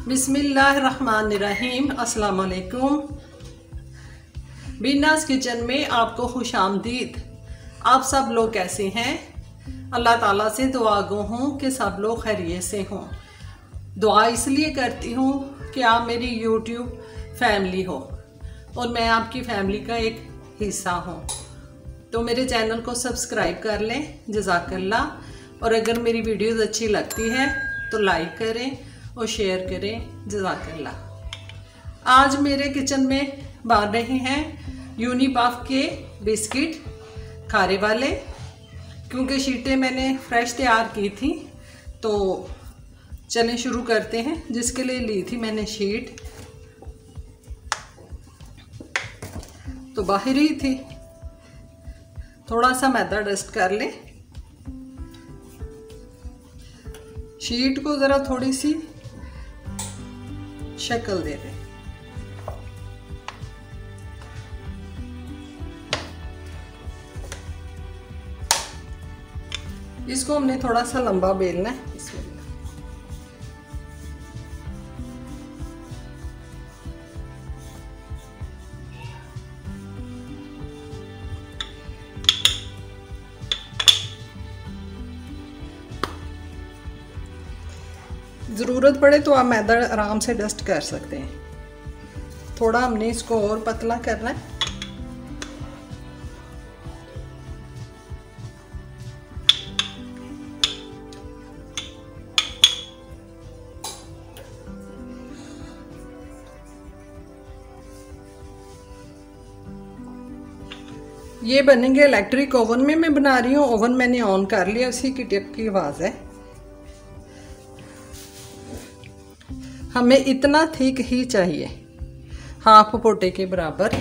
बिस्मिल्लाहिर्रहमानिर्रहीम। अस्सलाम वालेकुम। बीनास किचन में आपको खुश आमदीद। आप सब लोग कैसे हैं? अल्लाह ताला से दुआ गो हूँ कि सब लोग खैरियत से हों। दुआ इसलिए करती हूँ कि आप मेरी यूट्यूब फैमिली हो और मैं आपकी फैमिली का एक हिस्सा हूँ, तो मेरे चैनल को सब्सक्राइब कर लें। जज़ाकल्लाह। और अगर मेरी वीडियोज़ अच्छी लगती है तो लाइक करें और शेयर करें। जज़ाकल्लाह। आज मेरे किचन में बन रहे हैं यूनिपफ के बिस्किट खारे वाले, क्योंकि शीटें मैंने फ्रेश तैयार की थी। तो चलें शुरू करते हैं। जिसके लिए ली थी मैंने शीट, तो बाहर ही थी। थोड़ा सा मैदा डस्ट कर लें। शीट को ज़रा थोड़ी सी शक्ल दे दें। इसको हमने थोड़ा सा लंबा बेलना है। इसमें ज़रूरत पड़े तो आप मैदा आराम से डस्ट कर सकते हैं। थोड़ा हमने इसको और पतला करना है। ये बनेंगे इलेक्ट्रिक ओवन में मैं बना रही हूँ। ओवन मैंने ऑन कर लिया, उसी की टिप की आवाज़ है। हमें इतना थिक ही चाहिए, हाफ पोटे के बराबर।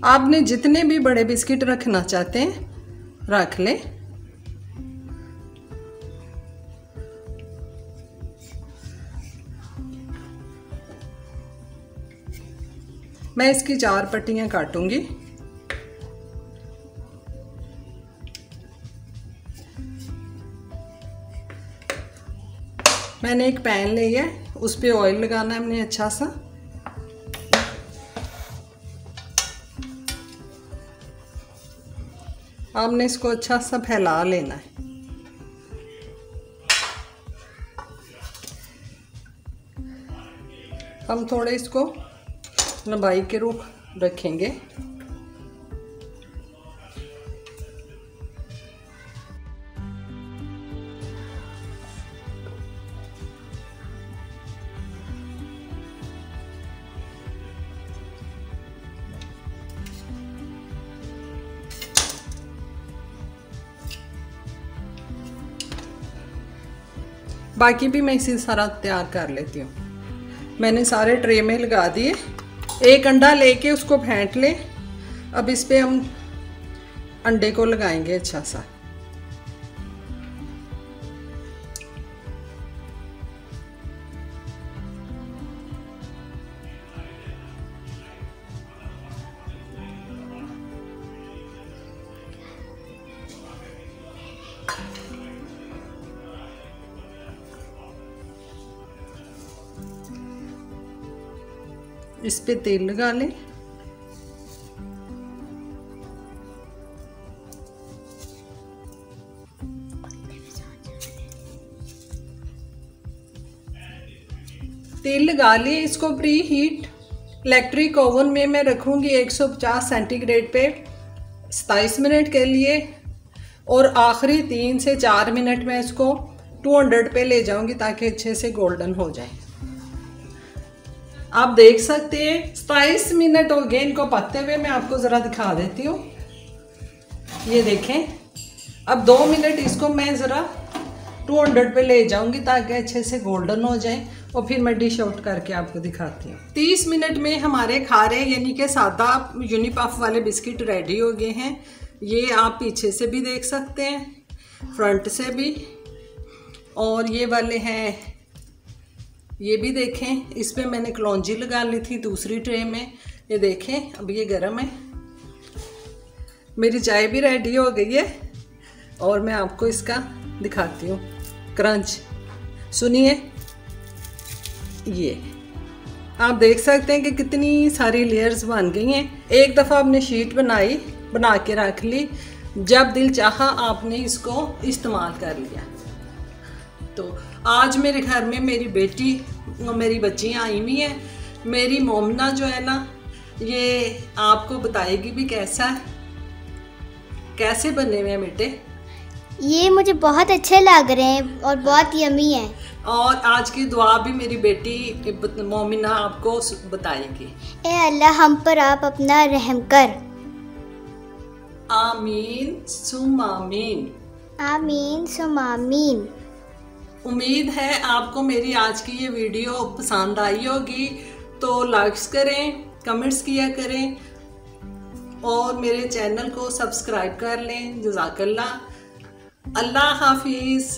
आपने जितने भी बड़े बिस्किट रखना चाहते हैं रख लें। मैं इसकी 4 पट्टियां काटूंगी। मैंने एक पैन लिया है, उस पे ऑयल लगाना है हमने अच्छा सा। हमने इसको अच्छा सा फैला लेना है। हम थोड़े इसको लंबाई के रूप रखेंगे। बाकी भी मैं इसी सारा तैयार कर लेती हूँ। मैंने सारे ट्रे में लगा दिए। एक अंडा लेके उसको फेंट लें। अब इस पे हम अंडे को लगाएंगे अच्छा सा। इस पे तेल लगा लें। तेल लगा लिए। इसको प्री हीट इलेक्ट्रिक ओवन में मैं रखूंगी 150 सेंटीग्रेड पे 27 मिनट के लिए, और आखिरी 3 से 4 मिनट में इसको 200 पे ले जाऊंगी ताकि अच्छे से गोल्डन हो जाए। आप देख सकते हैं 27 मिनट हो गए इनको पकते हुए। मैं आपको ज़रा दिखा देती हूँ। ये देखें। अब 2 मिनट इसको मैं ज़रा 200 पे ले जाऊंगी ताकि अच्छे से गोल्डन हो जाए, और फिर मैं डिश आउट करके आपको दिखाती हूँ। 30 मिनट में हमारे खारे यानी कि सादा यूनिपफ वाले बिस्किट रेडी हो गए हैं। ये आप पीछे से भी देख सकते हैं, फ्रंट से भी, और ये वाले हैं ये भी देखें। इस पे मैंने कलौंजी लगा ली थी दूसरी ट्रे में। ये देखें अब ये गर्म है। मेरी चाय भी रेडी हो गई है और मैं आपको इसका दिखाती हूँ क्रंच। सुनिए, ये आप देख सकते हैं कि कितनी सारी लेयर्स बन गई हैं। एक दफ़ा आपने शीट बना के रख ली, जब दिल चाहा आपने इसको इस्तेमाल कर लिया। तो आज मेरे घर में मेरी बेटी और मेरी बच्चियाँ आई हुई हैं। मेरी मोमना जो है ना, ये आपको बताएगी भी कैसे बने हुए हैं बेटे। ये मुझे बहुत अच्छे लग रहे हैं और बहुत यमी है। और आज की दुआ भी मेरी बेटी मोमिना आपको बताएगी। ए अल्लाह, हम पर आप अपना रहम कर। आमीन सुम आमीन। आमीन सुम आमीन। उम्मीद है आपको मेरी आज की ये वीडियो पसंद आई होगी, तो लाइक्स करें, कमेंट्स किया करें और मेरे चैनल को सब्सक्राइब कर लें। जज़ाकल्लाह। अल्लाह हाफिज़।